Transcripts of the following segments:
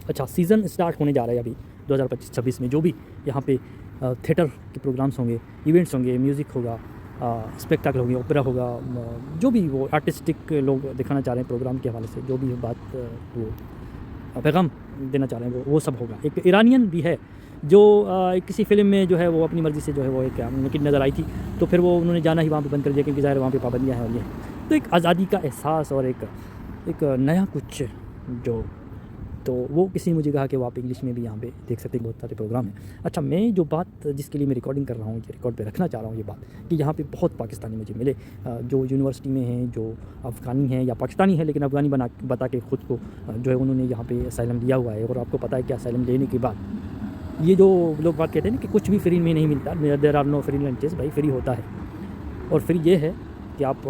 اچھا season start ہونے جا رہا ہے ابھی 2025-26 میں. جو بھی یہاں پہ تھیٹر کے پروگرامس ہوں گے, ایونٹس ہوں گے, میوزک ہوگا, اسپیکٹاکل ہوگی, اوپرا ہوگا, جو بھی وہ آرٹسٹک لوگ دکھانا چاہ رہے ہیں پروگرام کے حوالے سے, جو بھی بات وہ پیغام دینا چاہ رہے ہیں وہ سب ہوگا. ایک ایرانین بھی ہے جو کسی فلم میں جو ہے وہ اپنی مرضی سے جو ہے وہ ایک ممکن نظر آئی تھی, تو پھر وہ انہوں نے جانا ہی وہاں پہ بند کر دیا کیونکہ ظاہر وہاں پہ پابندیاں ہیں اور یہ. تو ایک آزادی کا احساس اور ایک نیا کچھ جو, تو وہ کسی نے مجھے کہا کہ وہ آپ انگلش میں بھی یہاں پہ دیکھ سکتے ہیں, بہت سارے پروگرام ہیں. اچھا میں جو بات جس کے لیے میں ریکارڈنگ کر رہا ہوں, یہ ریکارڈ پہ رکھنا چاہ رہا ہوں یہ بات, کہ یہاں پہ بہت پاکستانی مجھے ملے جو یونیورسٹی میں ہیں, جو افغانی ہیں یا پاکستانی ہیں لیکن افغانی بتا کے خود کو جو ہے انہوں نے یہاں پہ اسائلم لیا ہوا ہے. اور آپ کو پتہ ہے کہ اسائلم لینے کے بعد یہ جو لوگ بات کہتے ہیں نا کہ کچھ بھی فری میں نہیں ملتا, there are no free lunches, بھائی فری ہوتا ہے. اور فری یہ ہے کہ آپ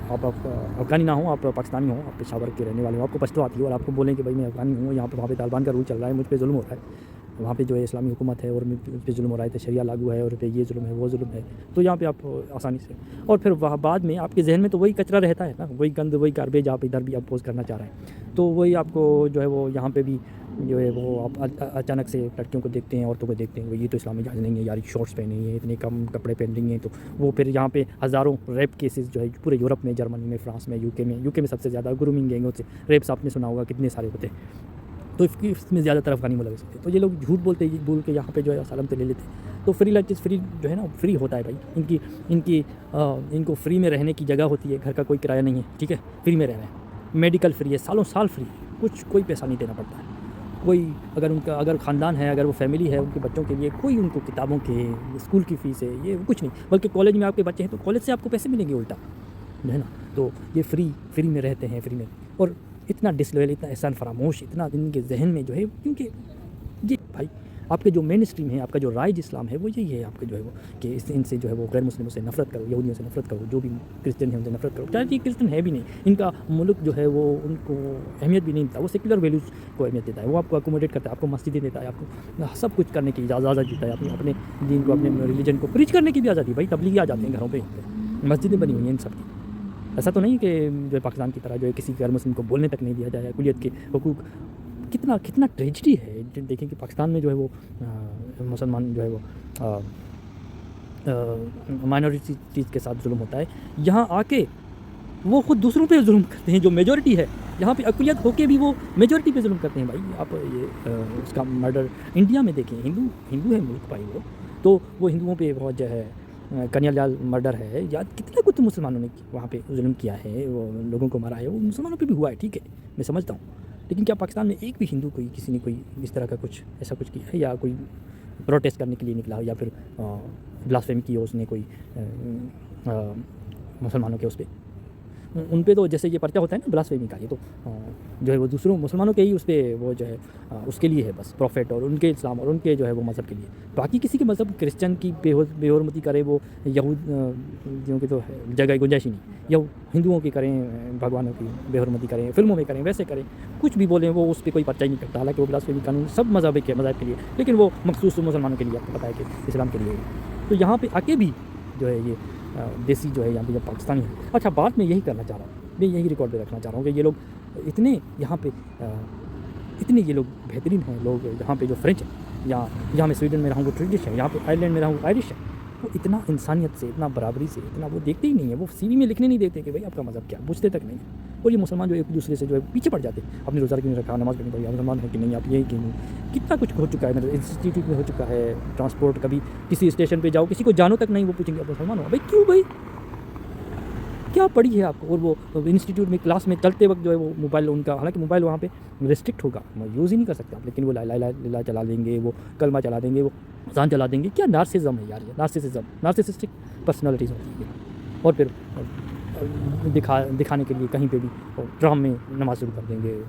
افغانی نہ ہوں, آپ پاکستانی ہوں, آپ پشاور کے رہنے والے ہوں, آپ کو پشتو آتی ہے اور آپ کو بولیں کہ بھائی میں افغانی ہوں, یہاں پہ وہاں پہ طالبان کا رول چل رہا ہے, مجھ پہ ظلم ہو رہا ہے, وہاں پہ جو ہے اسلامی حکومت ہے اور مجھ پہ ظلم ہو رہا ہے, تو شریعہ لاگو ہے اور پہ یہ ظلم ہے وہ ظلم ہے, تو یہاں پہ آپ آسانی سے. اور پھر وہاں بعد میں آپ کے ذہن میں تو وہی کچرا رہتا ہے نا, وہی گند, وہی گاربیج آپ ادھر بھی اپوز کرنا چاہ رہے ہیں. تو وہی آپ کو جو ہے وہ یہاں پہ بھی جو ہے وہ آپ اچانک سے لڑکیوں کو دیکھتے ہیں, عورتوں کو دیکھتے ہیں, وہ یہ تو اسلامی جہاز نہیں ہے یار, شارٹس پہنے ہیں, اتنے کم کپڑے پہن رہی ہیں. تو وہ پھر یہاں پہ ہزاروں ریپ کیسز جو ہے پورے یورپ میں, جرمنی میں, فرانس میں, یو کے میں سب سے زیادہ گرومنگ گینگوں سے ریپس آپ نے سنا ہوگا کتنے سارے ہوتے ہیں. تو اس میں زیادہ تر افغانی ملوث ہوتے ہیں. تو یہ لوگ جھوٹ بولتے ہیں, بول کے یہاں پہ جو ہے اسالم تو لے لیتے ہیں. تو فری لنچز فری جو ہے نا فری ہوتا ہے بھائی, ان کو فری میں رہنے کی جگہ ہوتی ہے, گھر کا کوئی کرایہ نہیں ہے, ٹھیک ہے, فری میں رہ رہے ہیں. میڈیکل فری ہے, سالوں سال فری, کوئی پیسہ نہیں دینا پڑتا ہے. کوئی اگر خاندان ہے, اگر وہ فیملی ہے, ان کے بچوں کے لیے کوئی ان کو کتابوں کے, اسکول کی فیس ہے, یہ کچھ نہیں. بلکہ کالج میں آپ کے بچے ہیں تو کالج سے آپ کو پیسے ملیں گے الٹا, ہے نا. تو یہ فری میں رہتے ہیں, فری میں. اور اتنا ڈسلویل, اتنا احسان فراموش, اتنا ان کے ذہن میں جو ہے, کیونکہ یہ بھائی آپ کے جو مین اسٹریم ہے, آپ کا جو رائج اسلام ہے وہ یہی ہے آپ کا جو ہے وہ کہ ان سے جو ہے وہ غیر مسلموں سے نفرت کرو, یہودیوں سے نفرت کرو, جو بھی کرسچن ہیں ان سے نفرت کرو. چاہے یہ کرسچن ہے بھی نہیں, ان کا ملک جو ہے وہ ان کو اہمیت بھی نہیں دیتا, وہ سیکولر ویلیوز کو اہمیت دیتا ہے, وہ آپ کو اکوموڈیٹ کرتا ہے, آپ کو مسجدیں دیتا ہے, آپ کو سب کچھ کرنے کی اجازت دیتا ہے, اپنے دین کو, اپنے ریلیجن کو پریچ کرنے کی بھی آزادی. بھائی تبلیغی آ جاتے ہیں گھروں پہ, مسجدیں بنی ہوئی ہیں ان سب کی. ایسا تو نہیں کہ جو ہے پاکستان کی طرح جو ہے کسی غیر مسلم کو بولنے تک نہیں دیا جائے, کلیت کے حقوق. کتنا ٹریجڈی ہے. دیکھیں کہ پاکستان میں جو ہے وہ مسلمان جو ہے وہ مائنورٹیز کے ساتھ ظلم ہوتا ہے, یہاں آ کے وہ خود دوسروں پہ ظلم کرتے ہیں جو میجورٹی ہے. یہاں پہ اقلیت ہو کے بھی وہ میجورٹی پہ ظلم کرتے ہیں. بھائی آپ یہ اس کا مرڈر انڈیا میں دیکھیں, ہندو ہے ملک بھائی, وہ تو وہ ہندوؤں پہ بہت جو ہے کنیا لال مرڈر ہے, یا کتنا کچھ مسلمانوں نے وہاں پہ ظلم کیا ہے, وہ لوگوں کو مارا ہے, وہ مسلمانوں پہ بھی ہوا ہے, ٹھیک ہے, میں سمجھتا ہوں. لیکن کیا پاکستان میں ایک بھی ہندو کسی نے کوئی اس طرح کا کچھ ایسا کچھ کیا ہے, یا کوئی پروٹیسٹ کرنے کے لیے نکلا, یا پھر بلاسفیمی کی اس نے کوئی مسلمانوں کے اس پہ, ان پہ تو جیسے یہ پرچہ ہوتا ہے نا بلاسفیمی کا, یہ تو جو ہے وہ دوسروں مسلمانوں کے ہی اس پہ وہ جو ہے اس کے لیے ہے بس, پروفیٹ اور ان کے اسلام اور ان کے جو ہے وہ مذہب کے لیے. باقی کسی کے مذہب, کرسچن کی بے حرمتی کرے وہ یہود جو کہ تو جگہ گنجائش ہی نہیں, یا ہندوؤں کی کریں, بھگوانوں کی بے حرمتی کریں, فلموں میں کریں, ویسے کریں, کچھ بھی بولیں, وہ اس پہ کوئی پرچہ ہی نہیں کرتا. حالانکہ وہ بلاسفیمی قانون سب مذہب کے لیے, لیکن وہ مخصوص مسلمانوں کے لیے, آپ کو پتہ ہے کہ اسلام کے لیے. تو یہاں پہ آ کے بھی جو ہے یہ دیسی جو ہے یہاں پہ پاکستانی ہے. اچھا بات میں یہی کرنا چاہ رہا ہوں, میں یہی ریکارڈ پہ رکھنا چاہ رہا ہوں کہ یہ لوگ اتنے یہاں پہ اتنے یہ لوگ بہترین ہیں لوگ, یہاں پہ جو فرینچ ہیں, یہاں میں سویڈن میں رہا ہوں وہ ٹریڈش ہے, یہاں پہ آئرلینڈ میں رہا ہوں آئرش ہے, وہ اتنا انسانیت سے, اتنا برابری سے, اتنا وہ دیکھتے ہی نہیں ہے, وہ سی وی میں لکھنے نہیں دیتے کہ بھائی آپ کا مذہب کیا, پوچھتے تک نہیں. اور یہ مسلمان جو ایک دوسرے سے جو ہے پیچھے پڑ جاتے ہیں, اپنی روزہ کیوں نہیں رکھا, نماز کیوں نہیں پڑھی, آپ مسلمان ہیں کہ نہیں, آپ یہ کہ نہیں, کتنا کچھ ہو چکا ہے. میرے انسٹیٹیوٹ میں ہو چکا ہے, ٹرانسپورٹ, کبھی کسی اسٹیشن پہ جاؤ, کسی کو جانو تک نہیں, وہ پوچھیں گے آپ مسلمان ہو, بھائی کیوں, بھائی کیا پڑھی ہے آپ کو. اور وہ انسٹیٹیوٹ میں کلاس میں چلتے وقت جو ہے وہ موبائل ان کا, حالانکہ موبائل وہاں پہ ریسٹرکٹ ہوگا, یوز ہی نہیں کر سکتے آپ, لیکن وہ لا الہ الا اللہ چلا دیں گے, وہ کلمہ چلا دیں گے, وہ اذان چلا دیں گے. کیا نارسزم ہے یار, یہ نارسسسٹک پرسنالٹیز ہوتی ہے. اور پھر دکھانے کے لیے کہیں پہ بھی ٹرام میں نماز شروع کر دیں گے,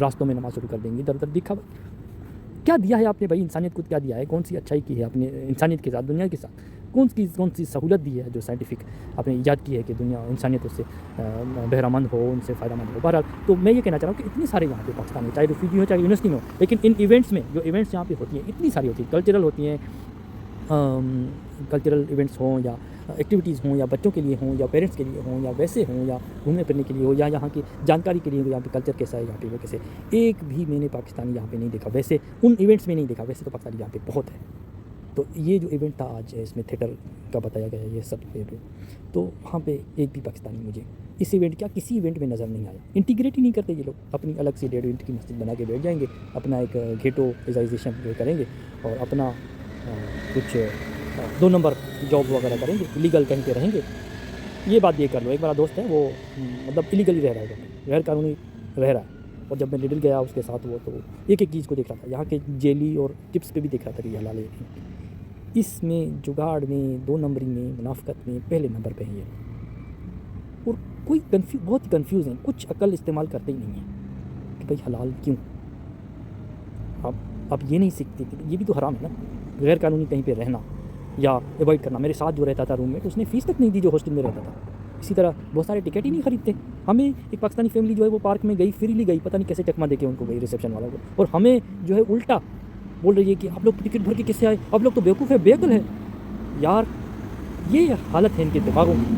راستوں میں نماز شروع کر دیں گے, ادھر ادھر دکھا. کیا دیا ہے آپ نے بھائی انسانیت کو, کیا دیا ہے, کون سی اچھائی کی ہے آپ نے انسانیت کے ساتھ, دنیا کے ساتھ, کون سی سہولت دی ہے جو سائنٹیفک آپ نے ایجاد کی ہے کہ دنیا انسانیت اس سے بہرہ مند ہو, ان سے فائدہ مند ہو. بہرحال تو میں یہ کہنا چاہ رہا ہوں کہ اتنے سارے یہاں پہ پاکستان میں, چاہے ریفیوجی ہو, چاہے یونیورسٹی میں ہو, لیکن ان ایونٹس میں جو ایونٹس یہاں پہ ہوتی ہیں اتنی ساری ہوتی ہیں, کلچرل ہوتی ہیں, کلچرل ایونٹس ہوں یا ایکٹیویٹیز ہوں یا بچوں کے لیے ہوں یا پیرنٹس کے لیے ہوں یا ویسے ہوں یا گھومنے پھرنے کے لیے ہو یا یہاں کی جانکاری کے لیے ہو، یہاں پہ کلچر کیسا ہے، یہاں پہ وہ کیسے، ایک بھی میں نے پاکستانی یہاں پہ نہیں دیکھا. ویسے ان ایونٹس میں نہیں دیکھا، ویسے تو پاکستانی یہاں پہ بہت ہے. تو یہ جو ایونٹ تھا آج اس میں تھیٹر کا بتایا گیا ہے یہ سب تو وہاں پہ ایک بھی پاکستانی مجھے اس ایونٹ کیا کسی ایونٹ میں نظر نہیں آیا. انٹیگریٹ ہی نہیں کرتے یہ لوگ، اپنی الگ سے 1.5 اینٹ کی مسجد بنا کے بیٹھ جائیں گے، اپنا ایک گھیٹوائزیشن جو کریں گے اور اپنا کچھ 2 نمبر جاب وغیرہ کریں گے، لیگل کہیں پہ رہیں گے. یہ بات یہ کر لو، ایک میرا دوست ہے وہ مطلب الیگلی رہ رہا ہے، غیر قانونی رہ رہا ہے، اور جب میں لڈل گیا اس کے ساتھ وہ تو ایک ایک چیز کو دیکھ رہا تھا، یہاں کے جیلی اور ٹپس پہ بھی دیکھ رہا تھا کہ یہ حلال ہے. اس میں جگاڑ میں 2 نمبری میں منافقت میں پہلے نمبر پہ ہے یہ، اور کوئی بہت ہی کنفیوز ہیں، کچھ عقل استعمال کرتے ہی نہیں ہیں کہ بھائی حلال کیوں. آپ یہ نہیں سیکھتے کہ یہ بھی تو حرام ہے نا، غیر قانونی کہیں پہ رہنا یا اوائڈ کرنا. میرے ساتھ جو رہتا تھا روم میں تو اس نے فیس تک نہیں دی جو ہاسٹل میں رہتا تھا. اسی طرح بہت سارے ٹکٹ ہی نہیں خریدتے. ہمیں ایک پاکستانی فیملی جو ہے وہ پارک میں گئی، فریلی گئی، پتہ نہیں کیسے چکما دے کے ان کو گئی ریسیپشن والوں کو، اور ہمیں جو ہے الٹا بول رہی ہے کہ آپ لوگ ٹکٹ بھر کے کیسے آئے، آپ لوگ تو بیوقوف ہے، بے عقل ہے. یار یہ حالت ہے ان کے دماغوں کی.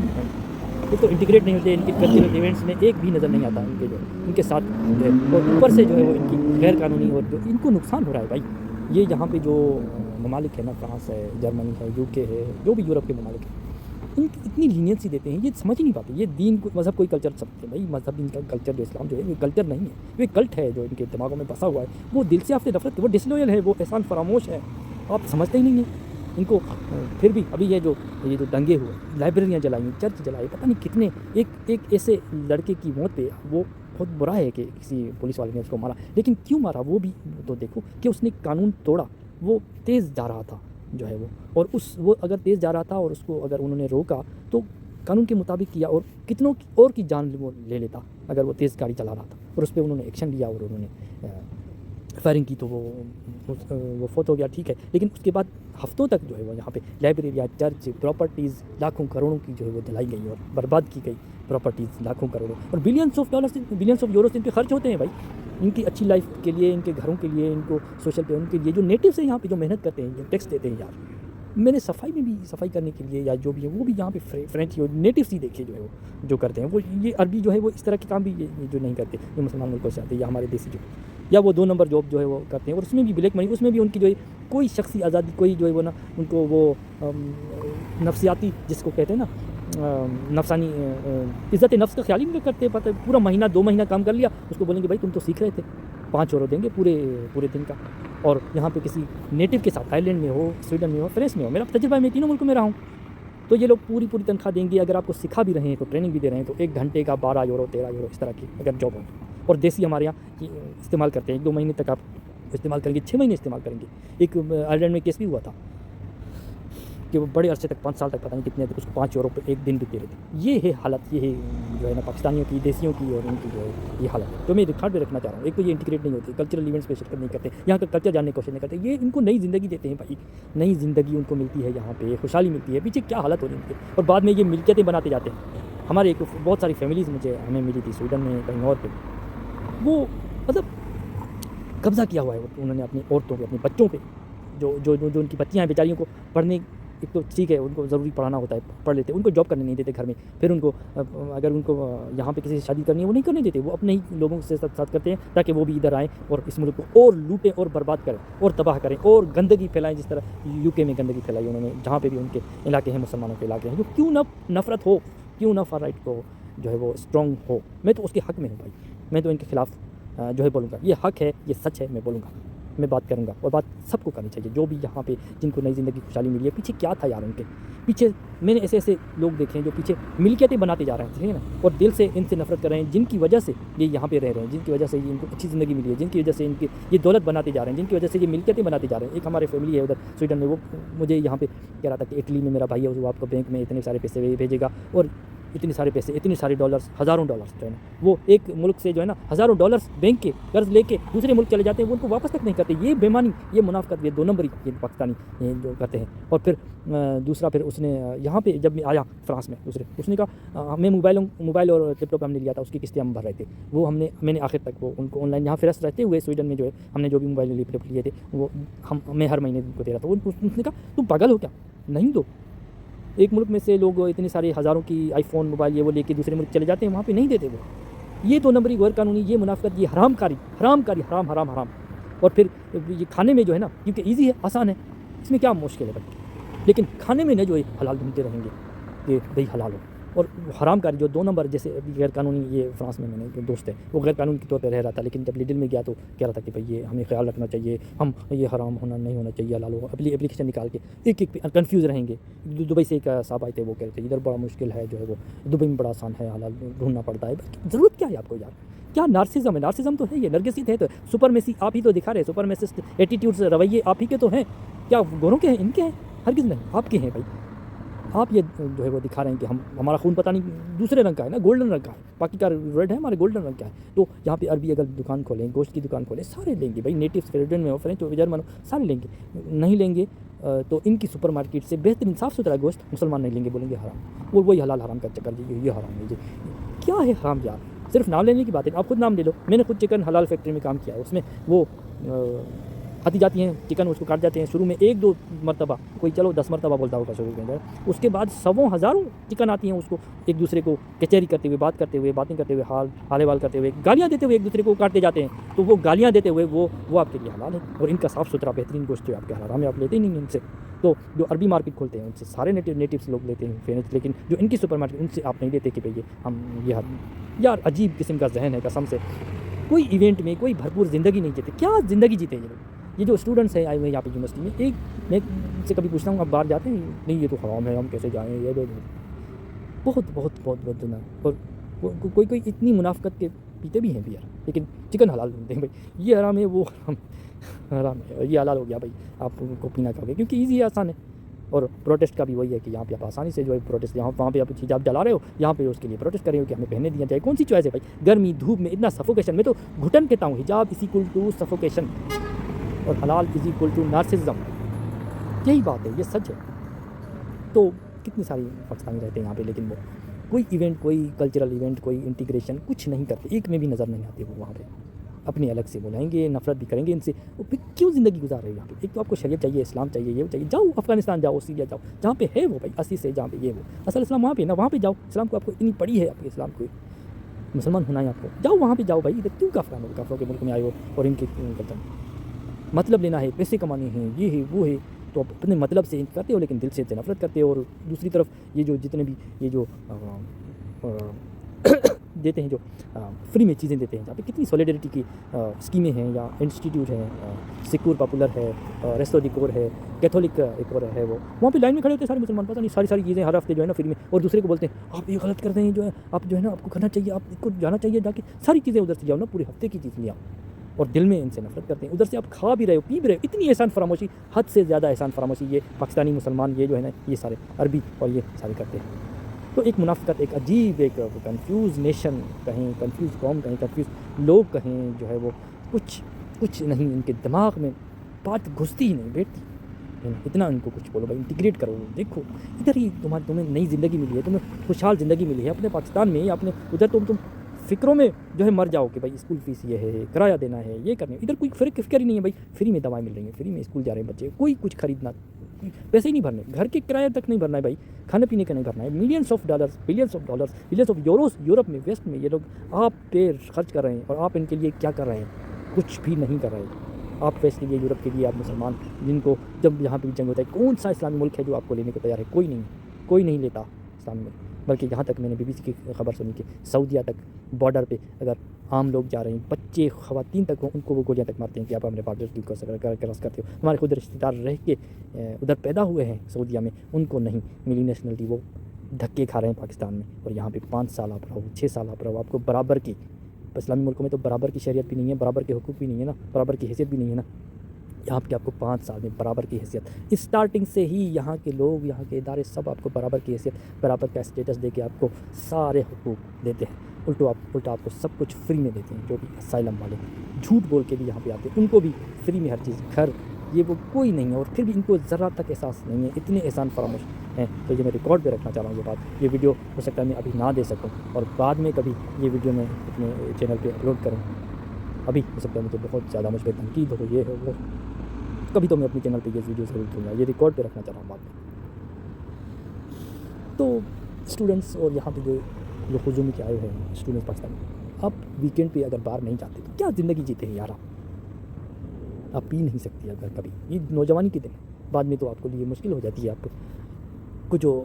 ایک تو انٹیگریٹ نہیں ہوتے، ان کے کلچرل ایونٹس میں ایک بھی نظر نہیں آتا ان کے جو ان کے ساتھ جو ہے، اور اوپر سے جو ہے وہ ان کی غیر قانونی اور جو ان کو نقصان ہو رہا ہے. بھائی یہ یہاں پہ جو ممالک ہے نا، فرانس ہے، جرمنی ہے، UK ہے، جو بھی یورپ کے ممالک ہیں، ان کی اتنی لینینسی دیتے ہیں، یہ سمجھ ہی نہیں پاتے. یہ دین کو مذہب کوئی کلچر سمجھتے ہیں. بھائی مذہب ان کا کلچر جو اسلام جو ہے یہ کلچر نہیں ہے، یہ کلٹ ہے جو ان کے دماغوں میں بسا ہوا ہے. وہ دل سے آپ سے نفرت، وہ ڈسلویل ہے، وہ احسان فراموش ہے، آپ سمجھتے ہی نہیں ہیں ان کو. پھر بھی ابھی یہ جو دنگے ہوئے، لائبریریاں جلائیں، چرچ جلائے، پتہ نہیں کتنے. ایک ایسے لڑکے کی موت پہ وہ بہت برا ہے کہ کسی پولیس والے نے اس کو مارا، لیکن کیوں مارا وہ بھی تو دیکھو کہ اس نے قانون توڑا. وہ تیز جا رہا تھا جو ہے وہ، اور وہ اگر تیز جا رہا تھا اور اس کو اگر انہوں نے روکا تو قانون کے مطابق کیا، اور کتنوں اور کی جان وہ لے لیتا اگر وہ تیز گاڑی چلا رہا تھا، اور اس پہ انہوں نے ایکشن لیا اور انہوں نے فائرنگ کی تو وہ فوت ہو گیا. ٹھیک ہے، لیکن اس کے بعد ہفتوں تک جو ہے وہ یہاں پہ لائبریریاں، چرچ، پراپرٹیز لاکھوں کروڑوں کی جو ہے وہ جلائی گئی اور برباد کی گئی. پراپرٹیز لاکھوں کروڑوں اور billions of dollars, billions of euros ان پہ خرچ ہوتے ہیں. بھائی ان کی اچھی لائف کے لیے، ان کے گھروں کے لیے، ان کو سوشل پہ ان کے لیے جو نیٹیوز ہیں یہاں پہ جو محنت کرتے ہیں، جو ٹیکس دیتے ہیں. یار میں نے صفائی میں بھی صفائی کرنے کے لیے یا جو بھی ہے وہ بھی یہاں پہ فرینچ نیٹیوز ہی دیکھے جو ہے وہ جو کرتے ہیں. وہ یہ عربی جو ہے وہ اس طرح کے کام بھی یہ جو نہیں کرتے، جو مسلمان ملکوں سے آتے ہیں یا ہمارے دیسی جو، یا وہ 2 نمبر جاب جو ہے وہ کرتے ہیں، اور اس میں بھی بلیک منی، اس میں بھی ان کی جو ہے کوئی شخصی آزادی، کوئی جو ہے وہ نا ان کو وہ نفسیاتی جس کو کہتے ہیں نا نفسانی عزت نفس کا خیال ہی نہیں کرتے. پتہ پورا مہینہ 2 مہینہ کام کر لیا، اس کو بولیں گے بھائی تم تو سیکھ رہے تھے، 5 یورو دیں گے پورے دن کا. اور یہاں پہ کسی نیٹو کے ساتھ، آئرلینڈ میں ہو، سویڈن میں ہو، فرانس میں ہو، میرا تجربہ ہے، میں تینوں ملکوں میں رہا ہوں، تو یہ لوگ پوری تنخواہ دیں گے. اگر آپ کو سکھا بھی رہے ہیں تو ٹریننگ بھی دے رہے ہیں تو 1 گھنٹے کا 12 یورو 13 یورو اس طرح کی اگر جاب ہو. اور دیسی ہمارے یہاں استعمال کرتے ہیں، 1-2 مہینے تک آپ استعمال کریں گے، 6 مہینے استعمال کریں گے. ایک آئرلینڈ میں کیس بھی ہوا تھا کہ وہ بڑے عرصے تک 5 سال تک پتہ نہیں کتنے تک اس کو 5 یورو پہ 1 دن بھی دے رہے تھے. یہ ہے حالت، یہ ہے جو ہے نا پاکستانیوں کی، دیسیوں کی اور ان کی جو ہے یہ حالت. تو میں ریکارڈ پہ رکھنا چاہ رہا ہوں. ایک تو یہ انٹیگریٹ نہیں ہوتے، کلچرل ایونٹس پہ شرکت نہیں کرتے، یہاں کا کلچر جاننے کی کوشش نہیں کرتے. یہ ان کو نئی زندگی دیتے ہیں بھائی، نئی زندگی ان کو ملتی ہے یہاں پہ، خوشحالی ملتی ہے. پیچھے کیا حالت ہو رہی ہے، اور بعد میں یہ ملکیتیں بناتے جاتے ہیں. ہمارے ایک بہت ساری فیملیز ہمیں ملی تھی سویڈن میں، کہیں اور پہ، وہ مطلب قبضہ کیا ہوا ہے انہوں نے اپنی عورتوں پہ، اپنے بچوں پہ، جو ان کی بچیاں ہیں بیچاریوں کو پڑھنے، ایک تو ٹھیک ہے ان کو ضروری پڑھانا ہوتا ہے، پڑھ لیتے، ان کو جاب کرنے نہیں دیتے گھر میں. پھر ان کو اگر ان کو یہاں پہ کسی سے شادی کرنی ہے وہ نہیں کرنے دیتے، وہ اپنے ہی لوگوں سے ساتھ کرتے ہیں تاکہ وہ بھی ادھر آئیں اور اس ملک کو اور لوٹیں اور برباد کریں اور تباہ کریں اور گندگی پھیلائیں. جس طرح UK میں گندگی پھیلائی انہوں نے، جہاں پہ بھی ان کے علاقے ہیں، مسلمانوں کے علاقے ہیں، جو کیوں نہ نفرت ہو، کیوں نہ فار رائٹ کو جو ہے وہ اسٹرانگ ہو. میں تو اس کے حق میں ہوں بھائی، میں تو ان کے خلاف جو ہے بولوں گا. یہ حق ہے، یہ سچ ہے، میں بولوں گا، میں بات کروں گا، اور بات سب کو کرنی چاہیے. جو بھی یہاں پہ جن کو نئی زندگی خوشحالی ملی ہے، پیچھے کیا تھا یار ان کے پیچھے. میں نے ایسے لوگ دیکھے ہیں جو پیچھے ملکیتیں بناتے جا رہے ہیں، ٹھیک ہے نا، اور دل سے ان سے نفرت کر رہے ہیں، جن کی وجہ سے یہ یہاں پہ رہ رہے ہیں، جن کی وجہ سے ان کو اچھی زندگی ملی ہے، جن کی وجہ سے ان کی یہ دولت بناتے جا رہے ہیں، جن کی وجہ سے یہ ملکیتیں بناتے جا رہے ہیں. ایک ہمارے فیملی ہے ادھر سویڈن میں، وہ مجھے یہاں پہ کہہ رہا تھا کہ اٹلی میں میرا بھائی ہے، وہ آپ کو بینک میں اتنے سارے پیسے بھیجے گا، اور اتنے سارے پیسے، اتنے سارے ڈالرز، ہزاروں ڈالرز جو ہے نا، وہ ایک ملک سے جو ہے نا ہزاروں ڈالرز بینک کے قرض لے کے دوسرے ملک چلے جاتے ہیں، وہ ان کو واپس تک نہیں کرتے. یہ بےمانی، یہ منافقت، یہ 2 نمبری یہ پاکستانی جو کرتے ہیں. اور پھر دوسرا، پھر اس نے یہاں پہ جب میں آیا فرانس میں، اس نے کہا ہمیں موبائل اور لیپ ٹاپ ہم نے لیا تھا، اس کی قسطیں ہم بھر رہے تھے. وہ میں نے آخر تک وہ ان کو آن لائن یہاں فرانس رہتے ہوئے سویڈن میں جو ہے ہم نے جو بھی موبائل لیپ ٹاپ لیے تھے وہ میں ہر مہینے ان کو دے رہا تھا. اس نے کہا تم پاگل ہو کیا، نہیں دو. ایک ملک میں سے لوگ اتنے سارے ہزاروں کی آئی فون موبائل یہ وہ لے کے دوسرے ملک چلے جاتے ہیں, وہاں پہ نہیں دیتے وہ. یہ 2 نمبری, غیر قانونی, یہ منافقت, یہ حرام کاری, حرام. اور پھر یہ کھانے میں جو ہے نا, کیونکہ ایزی ہے, آسان ہے, اس میں کیا مشکل ہے بھائی, لیکن کھانے میں نہ جو ہے حلال ڈھونڈتے رہیں گے کہ بھائی حلال ہو. اور حرام کاری جو 2 نمبر, جیسے ابھی غیر قانونی, یہ فرانس میں نے ایک دوست ہے, وہ غیر قانونی کے طور پہ رہ رہا تھا, لیکن جب لیڈل میں گیا تو کہہ رہا تھا کہ بھائی یہ ہمیں خیال رکھنا چاہیے, ہم یہ حرام ہونا نہیں ہونا چاہیے, حلال ہو. اپلیکیشن نکال کے ایک کنفیوز رہیں گے. دبئی سے ایک صاحب آئے تھے, وہ کہہ رہے تھے ادھر بڑا مشکل ہے جو ہے وہ, دبئی میں بڑا آسان ہے, حلال ڈھونڈنا پڑتا ہے. ضرورت کیا ہے آپ کو یار, کیا نارسزم ہے, نارسزم تو ہے, یہ نرگسیت ہے, تو سپرمیسی آپ ہی تو دکھا رہے, سپرمیسسٹ ایٹیٹیوڈز, رویے آپ ہی کے تو ہیں. کیا گوروں کے ہیں, ان کے ہیں؟ ہرگز نہیں, آپ کے ہیں بھائی. آپ یہ جو ہے وہ دکھا رہے ہیں کہ ہمارا خون پتہ نہیں دوسرے رنگ کا ہے نا, گولڈن رنگ کا ہے, باقی کا ریڈ ہے, ہمارے گولڈن رنگ کا ہے. تو یہاں پہ عربی اگر دکان کھولیں, گوشت کی دکان کھولیں, سارے لیں گے بھائی, نیٹیوز, فریڈن میں ہو, فرینچ ہو, جرمن ہو, سارے لیں گے. نہیں لیں گے تو ان کی سپر مارکیٹ سے بہترین صاف ستھرا گوشت مسلمان نہیں لیں گے, بولیں گے حرام. اور وہی حلال حرام کا چکر, یہ حرام ہے, کیا ہے حرام یار. صرف نام لینے کی بات ہے, آپ خود نام لے لو. میں نے خود چکن حلال فیکٹری میں کام کیا ہے, اس میں وہ آتی جاتی ہیں چکن, اس کو کاٹ جاتے ہیں, شروع میں 1-2 مرتبہ, کوئی چلو 10 مرتبہ بولتا ہوگا شروع کے اندر, اس کے بعد 100 ہزاروں چکن آتی ہیں, اس کو ایک دوسرے کو کچہری کرتے ہوئے, باتیں کرتے ہوئے, حال حوال کرتے ہوئے, گالیاں دیتے ہوئے ایک دوسرے کو کاٹتے جاتے ہیں. تو وہ گالیاں دیتے ہوئے وہ آپ کے لیے حلال ہے, اور ان کا صاف ستھرا بہترین گوشت جو آپ کے حرام ہے, آپ لیتے ہی نہیں ان سے. تو جو عربی مارکیٹ کھولتے ہیں ان سے سارے نیٹیوس لوگ لیتے ہیں, لیکن جو ان کی سپر مارکیٹ, ان سے آپ نہیں لیتے کہ بھئی ہم یہ یار عجیب قسم کا ذہن ہے قسم سے. کوئی ایونٹ میں کوئی بھرپور زندگی نہیں جیتے, کیا زندگی جیتے ہیں یہ جو اسٹوڈنٹس ہیں آئے ہوئے یہاں پہ یونیورسٹی میں. ایک میں سے کبھی پوچھتا ہوں آپ باہر جاتے ہیں, نہیں یہ تو حرام ہے, ہم کیسے جائیں, یہ بہت دنا. اور کوئی اتنی منافقت کے پیتے بھی ہیں بھی یار, لیکن چکن حلال ڈھونڈتے ہیں بھائی, یہ حرام ہے, وہ حرام ہے, یہ حلال ہو گیا بھائی, آپ کو پینا کھا گے کیونکہ ایزی ہے, آسان ہے. اور پروٹیسٹ کا بھی وہی ہے کہ یہاں پہ آپ آسانی سے جو ہے پروٹیسٹ, وہاں پہ آپ حجاب جلا رہے ہو, یہاں پہ اس کے لیے پروٹیسٹ کر رہے ہو کہ ہمیں پہننے دیا جائے. کون سی چوائس ہے بھائی, گرمی دھوپ میں اتنا سفوکیشن, میں تو گھٹن کہتا ہوں, حجاب از اکول ٹو سفوکیشن اور حلال از اکول ٹو نارسزم. یہی بات ہے, یہ سچ ہے. تو کتنی ساری پاکستانی رہتے ہیں یہاں پہ, لیکن وہ کوئی ایونٹ, کوئی کلچرل ایونٹ, کوئی انٹیگریشن کچھ نہیں کرتے, ایک میں بھی نظر نہیں آتے وہ وہاں پہ. اپنے الگ سے بلائیں گے, نفرت بھی کریں گے ان سے. پھر کیوں زندگی گزار رہے ہیں یہاں پہ؟ ایک تو آپ کو شریعت چاہیے, اسلام چاہیے, یہ چاہیے, جاؤ افغانستان جاؤ, سیریا جاؤ, جہاں پہ ہے وہ بھائی اصلی سے, جہاں پہ یہ وہ اصل اسلام وہاں پہ نا, وہاں پہ جاؤ. اسلام کو آپ کو اتنی پڑی ہے, آپ کے اسلام کو مسلمان ہونا ہے آپ کو, جاؤ وہاں پہ جاؤ بھائی. ادھر کیوں کافروں کے ملک میں آئے ہو اور ان کے مطلب لینا ہے, پیسے کمانے ہیں, یہ ہے وہ ہے, تو آپ اپنے مطلب سے کرتے ہو لیکن دل سے نفرت کرتے ہو. اور دوسری طرف یہ جو جتنے بھی یہ جو دیتے ہیں, جو فری میں چیزیں دیتے ہیں, جہاں پہ کتنی سولیڈریٹی کی اسکیمیں ہیں, یا انسٹیٹیوٹ ہیں, سیکور پاپولر ہے, ریسٹو ڈیکور ہے, کیتھولک ایک اور ہے, وہ وہاں پہ لائن میں کھڑے ہوتے ہیں سارے مسلمان, پتہ نہیں ساری چیزیں ہر ہفتے جو ہے نا فری میں, اور دوسرے کو بولتے ہیں آپ یہ غلط کر رہے ہیں, جو ہے آپ جو ہے نا آپ کو کرنا چاہیے, آپ کو جانا چاہیے, جا کے ساری چیزیں ادھر سے جاؤ نا, پورے ہفتے کی چیز لے آؤ. اور دل میں ان سے نفرت کرتے ہیں. ادھر سے آپ کھا بھی رہے ہو, پی بھی رہے ہو, اتنی احسان فراموشی, حد سے زیادہ احسان فراموشی یہ پاکستانی مسلمان یہ جو ہے نا, یہ سارے عربی اور یہ سارے کرتے ہیں. تو ایک منافقت, ایک عجیب, ایک کنفیوز نیشن کہیں, کنفیوز قوم کہیں, کنفیوز لوگ کہیں, جو ہے وہ کچھ نہیں, ان کے دماغ میں بات گھستی ہی نہیں, بیٹھتی. اتنا ان کو کچھ بولو بھائی, انٹیگریٹ کرو, دیکھو ادھر ہی تمہیں نئی زندگی ملی ہے, تمہیں خوشحال زندگی ملی ہے اپنے پاکستان میں, یا اپنے ادھر تم فکروں میں جو ہے مر جاؤ کہ بھائی اسکول فیس یہ ہے, کرایہ دینا ہے, یہ کرنا ہے. ادھر کوئی فکر ہی نہیں ہے بھائی, فری میں دوائیں مل رہی ہیں, فری میں اسکول جا رہے ہیں بچے, کوئی کچھ خریدنا, پیسے ہی نہیں بھرنے, گھر کے کرایہ تک نہیں بھرنا ہے بھائی, کھانے پینے کا نہیں بھرنا ہے. Millions of dollars, billions of euros یورپ میں, ویسٹ میں یہ لوگ آپ پہ خرچ کر رہے ہیں, اور آپ ان کے لیے کیا کر رہے ہیں؟ کچھ بھی نہیں کر رہے ہیں. آپ ویسٹ کے لیے, یورپ کے لیے, آپ مسلمان جن کو جب یہاں پہ بھی جنگ ہوتا ہے, کون سا اسلامی ملک ہے جو آپ کو لینے کو تیار ہے؟ کوئی نہیں لیتا اسلامی ملک. بلکہ یہاں تک میں نے BBC کی خبر سنی کہ سعودیہ تک بارڈر پہ اگر عام لوگ جا رہے ہیں, بچے خواتین تک, ان کو وہ گولیاں تک مارتے ہیں کہ آپ ہمارے بارڈر کی کراس کرتے ہو. ہمارے خود رشتے دار رہ کے ادھر پیدا ہوئے ہیں سعودیہ میں, ان کو نہیں ملی نیشنلٹی, وہ دھکے کھا رہے ہیں پاکستان میں. اور یہاں پہ 5 سال آپ رہو, 6 سال آپ رہو, آپ کو برابر کی, اسلامی ملکوں میں تو برابر کی شریعت بھی نہیں ہے, برابر کے حقوق بھی نہیں ہے نا, برابر کی حیثیت بھی نہیں ہے نا. یہاں پہ آپ کو 5 سال میں برابر کی حیثیت, اسٹارٹنگ سے ہی یہاں کے لوگ, یہاں کے ادارے سب آپ کو برابر کی حیثیت, برابر کا اسٹیٹس دے کے آپ کو سارے حقوق دیتے ہیں. الٹا آپ کو سب کچھ فری میں دیتے ہیں. جو بھی اسائلم والے جھوٹ بول کے بھی یہاں پہ آتے ہیں, ان کو بھی فری میں ہر چیز, گھر, یہ وہ کوئی نہیں ہے, اور پھر بھی ان کو ذرا تک احساس نہیں ہے, اتنے احسان فراموش ہیں. تو یہ میں ریکارڈ پہ رکھنا چاہ رہا ہوں یہ بات. یہ ویڈیو ہو سکتا ہے میں ابھی نہ دے سکوں, اور بعد میں کبھی یہ ویڈیو میں اپنے چینل پہ اپلوڈ کروں. ابھی ہو سکتا ہے مجھے بہت زیادہ مجھ پہ تنقید ہو, یہ ہو وہ, کبھی تو میں اپنے چینل پہ یہ ویڈیو ضرور دوں گا. یہ ریکارڈ پہ رکھنا چاہ رہا ہوں بات میں. تو اسٹوڈنٹس اور یہاں پہ جو ہجوم کے آئے ہوئے ہیں اسٹوڈنٹس پاکستان میں، آپ ویکینڈ پہ اگر باہر نہیں جاتے تو کیا زندگی جیتے ہیں یار؟ آپ پی نہیں سکتی اگر کبھی، یہ نوجوانی کے دن بعد میں تو آپ کو لیے مشکل ہو جاتی ہے. آپ کو جو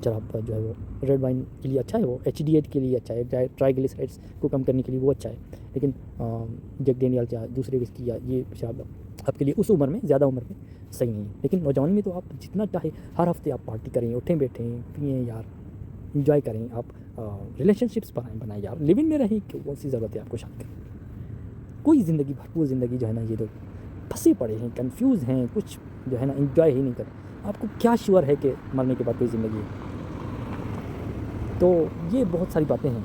شراب جو ہے وہ ریڈ وائن کے لیے اچھا ہے، وہ HDH کے لیے اچھا ہے، ٹرائیگلیسرائڈس کو کم کرنے کے لیے وہ اچھا ہے، لیکن جیک ڈینیل یا دوسرے وسکی یا یہ شراب آپ کے لیے اس عمر میں، زیادہ عمر میں صحیح نہیں ہے. لیکن نوجوانی میں تو آپ جتنا چاہے ہر ہفتے آپ پارٹی کریں، اٹھیں بیٹھیں پئیں یار، انجوائے کریں، آپ ریلیشن شپس بنائیں یار، لیو ان میں رہیں، کون سی ضرورت ہے آپ کو شادی کرنے؟ کوئی زندگی بھرپور زندگی جو ہے نا، یہ لوگ پھنسے پڑے ہیں، کنفیوز ہیں، کچھ جو ہے نا انجوائے ہی نہیں کر. آپ کو کیا شیور ہے کہ مرنے کے بعد کوئی زندگی ہے؟ تو یہ بہت ساری باتیں ہیں،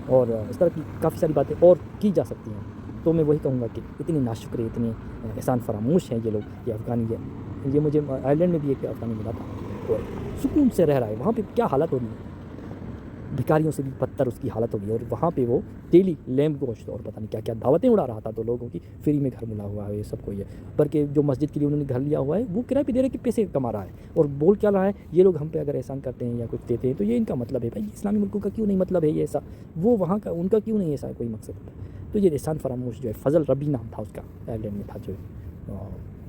اور اس طرح کی کافی ساری باتیں اور کی جا سکتی ہیں. تو میں وہی کہوں گا کہ اتنے ناشکرے، اتنے احسان فراموش ہیں یہ لوگ، یہ افغانی ہے. یہ مجھے آئرلینڈ میں بھی ایک افغانی ملا تھا، اور سکون سے رہ رہا ہے وہاں پہ. کیا حالت ہو رہی ہے، بھکاریوں سے بھی بدتر اس کی حالت ہوگی. اور وہاں پہ وہ ڈیلی لیمب گوشت اور پتہ نہیں کیا کیا دعوتیں اڑا رہا تھا. تو لوگوں کی فری میں گھر ملا ہوا ہے یہ سب کو. یہ بلکہ جو مسجد کے لیے انہوں نے گھر لیا ہوا ہے وہ کرایہ پہ دے رہے کہ پیسے کما رہا ہے، اور بول کیا رہا ہے یہ لوگ ہم پہ اگر احسان کرتے ہیں یا کچھ دیتے ہیں تو یہ ان کا مطلب ہے. بھائی اسلامی ملکوں کا کیوں نہیں مطلب ہے یہ ایسا؟ وہ وہاں کا ان کا کیوں نہیں ایسا کوئی مقصد؟ تو یہ احسان فراموش جو ہے، فضل ربی نام تھا اس کا، آئرلینڈ میں تھا، جو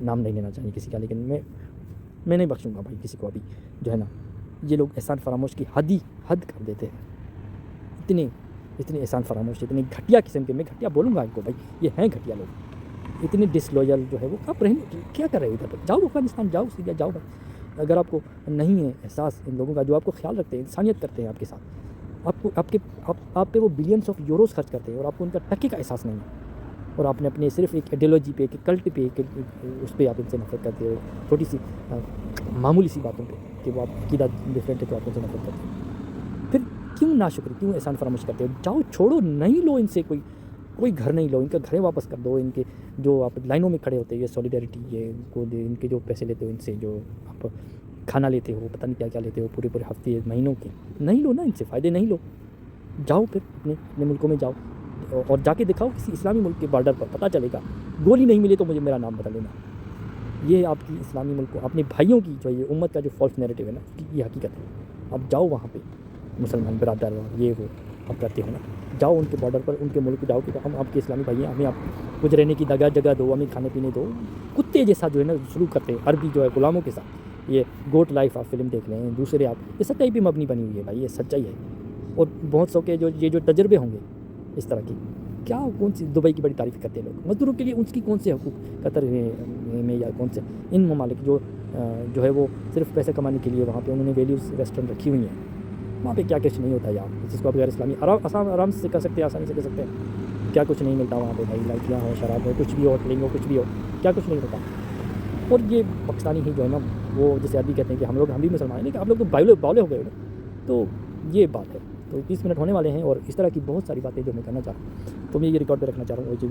نام نہیں لینا چاہیے کسی کا، لیکن میں نہیں بخشوں گا بھائی کسی کو ابھی. جو ہے نا یہ لوگ احسان فراموش کی حد کر دیتے ہیں. اتنے احسان فراموش، اتنے گھٹیا قسم کے، میں گھٹیا بولوں گا ان کو بھائی، یہ ہیں گھٹیا لوگ، اتنے ڈسلویل جو ہے وہ. آپ رہنے کیا کر رہے ہو ادھر پہ؟ جاؤ افغانستان، جاؤ سیریا، جاؤ بھائی. اگر آپ کو نہیں ہے احساس ان لوگوں کا جو آپ کو خیال رکھتے ہیں، انسانیت کرتے ہیں آپ کے ساتھ، آپ پہ وہ بلینس آف یوروز خرچ کرتے ہیں، اور آپ کو ان کا ٹکے کا احساس نہیں ہے، اور آپ نے اپنے صرف ایک ایڈیولوجی پہ، ایک کلٹ پہ، اس پہ آپ ان سے نفرت کرتے ہو، چھوٹی سی معمولی سی باتوں پہ کہ وہ آپ عقیدہ ڈفرینٹ ہے تو آپ ان سے نفرت کرتے ہیں. پھر کیوں ناشکری، کیوں احسان فراموش کرتے ہو؟ جاؤ، چھوڑو، نہیں لو ان سے کوئی گھر نہیں لو، ان کا گھریں واپس کر دو. ان کے جو آپ لائنوں میں کھڑے ہوتے ہیں، یہ سولیڈیرٹی، یہ کو ان کے جو پیسے لیتے ہو ان سے، جو آپ کھانا لیتے ہو، پتہ نہیں کیا کیا لیتے ہو پورے ہفتے مہینوں کے، نہیں لو نا ان سے، فائدے نہیں لو. جاؤ پھر اپنے ملکوں میں جاؤ، اور جا کے دکھاؤ کسی اسلامی ملک کے بارڈر پر، پتہ چلے گا. گولی نہیں ملے تو مجھے میرا نام بتا لینا. یہ آپ کی اسلامی ملک کو، اپنے بھائیوں کی جو یہ امت کا جو فالس نیریٹو ہے نا، یہ حقیقت ہے. آپ جاؤ وہاں پہ، مسلمان برادر یہ وہ آپ کرتے ہو نا، جاؤ ان کے بارڈر پر، ان کے ملک جاؤ کہ ہم آپ کے اسلامی بھائی ہیں، ہمیں آپ کچھ رہنے کی جگہ دو، ہمیں کھانے پینے دو. کتے جیسا جو ہے نا سلوک کرتے ہیں عربی جو ہے غلاموں کے ساتھ. یہ گوٹ لائف آپ فلم دیکھ لیں، دوسرے آپ، یہ سچائی پہ مبنی بنی ہوئی ہے بھائی، یہ سچائی ہے. اور بہت سو کے جو تجربے ہوں گے اس طرح کی، کیا کون سی دبئی کی بڑی تعریف کرتے ہیں لوگ مزدوروں کے لیے، ان کی کون سے حقوق قطر میں یا کون سے ان ممالک جو ہے وہ صرف پیسے کمانے کے لیے وہاں پہ انہوں نے ویلیوز ویسٹرن رکھی ہوئی ہیں. وہاں پہ کیا کچھ نہیں ہوتا یار، جس کو آپ غیر اسلامی آرام سے کر سکتے ہیں، آسانی سے کر سکتے ہیں. کیا کچھ نہیں ملتا وہاں پہ بھائی، لڑکیاں ہو، شراب ہو، کچھ بھی ہو، ٹریننگ ہو، کچھ بھی ہو، کیا کچھ نہیں ہوتا. اور یہ پاکستانی ہی جو ہے نا، وہ جیسے عربی کہتے ہیں کہ ہم بھی مسلمان ہیں، لیکن آپ لوگ تو باولے ہو گئے ہو. تو یہ بات ہے. تو 30 منٹ ہونے والے ہیں، اور اس طرح کی بہت ساری باتیں جو میں کرنا چاہ رہا ہوں، تو میں یہ ریکارڈ پہ رکھنا چاہ رہا ہوں.